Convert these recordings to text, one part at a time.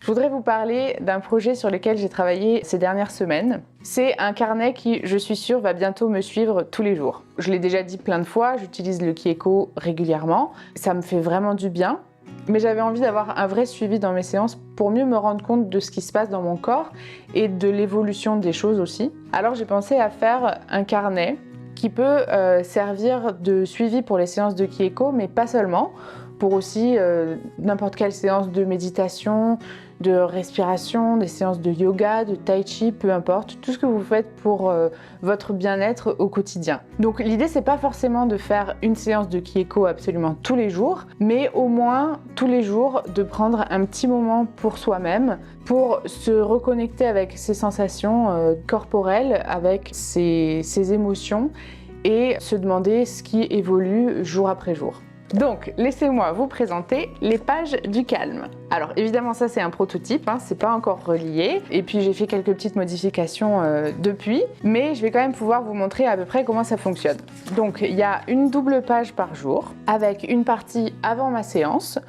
Je voudrais vous parler d'un projet sur lequel j'ai travaillé ces dernières semaines. C'est un carnet qui, je suis sûre, va bientôt me suivre tous les jours. Je l'ai déjà dit plein de fois, j'utilise le Kieko régulièrement. Ça me fait vraiment du bien. Mais j'avais envie d'avoir un vrai suivi dans mes séances pour mieux me rendre compte de ce qui se passe dans mon corps et de l'évolution des choses aussi. Alors j'ai pensé à faire un carnet qui peut servir de suivi pour les séances de Kieko, mais pas seulement, pour aussi n'importe quelle séance de méditation, de respiration, des séances de yoga, de tai chi, peu importe, tout ce que vous faites pour votre bien-être au quotidien. Donc l'idée, c'est pas forcément de faire une séance de Kieko absolument tous les jours, mais au moins tous les jours de prendre un petit moment pour soi-même, pour se reconnecter avec ses sensations corporelles, avec ses émotions et se demander ce qui évolue jour après jour. Donc, laissez-moi vous présenter les pages du calme. Alors évidemment, ça c'est un prototype, hein, c'est pas encore relié. Et puis j'ai fait quelques petites modifications depuis, mais je vais quand même pouvoir vous montrer à peu près comment ça fonctionne. Donc il y a une double page par jour, avec une partie avant ma séance,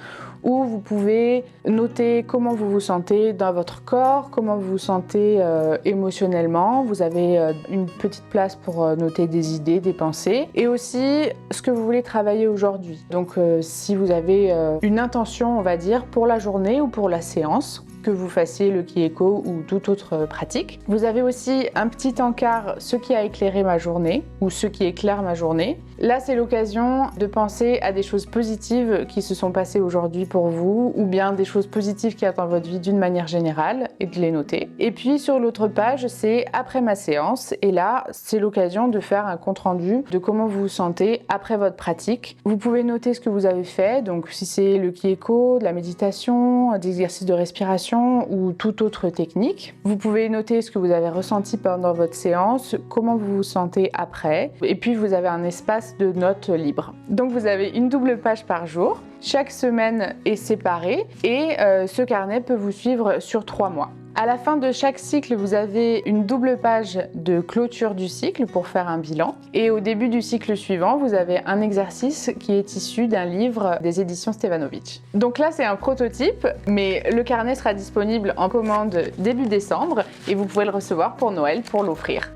où vous pouvez noter comment vous vous sentez dans votre corps, comment vous vous sentez émotionnellement. Vous avez une petite place pour noter des idées, des pensées, et aussi ce que vous voulez travailler aujourd'hui. Donc si vous avez une intention, on va dire, pour la journée ou pour la séance, que vous fassiez le Kieko ou toute autre pratique. Vous avez aussi un petit encart « Ce qui a éclairé ma journée » ou « Ce qui éclaire ma journée ». Là, c'est l'occasion de penser à des choses positives qui se sont passées aujourd'hui pour vous ou bien des choses positives qui attendent votre vie d'une manière générale et de les noter. Et puis sur l'autre page, c'est après ma séance et là, c'est l'occasion de faire un compte-rendu de comment vous vous sentez après votre pratique. Vous pouvez noter ce que vous avez fait, donc si c'est le Kieko, de la méditation, des exercices de respiration ou toute autre technique. Vous pouvez noter ce que vous avez ressenti pendant votre séance, comment vous vous sentez après et puis vous avez un espace de notes libres. Donc vous avez une double page par jour. Chaque semaine est séparée et ce carnet peut vous suivre sur 3 mois. À la fin de chaque cycle, vous avez une double page de clôture du cycle pour faire un bilan. Et au début du cycle suivant, vous avez un exercice qui est issu d'un livre des éditions Stevanovic. Donc là, c'est un prototype, mais le carnet sera disponible en commande début décembre et vous pouvez le recevoir pour Noël pour l'offrir.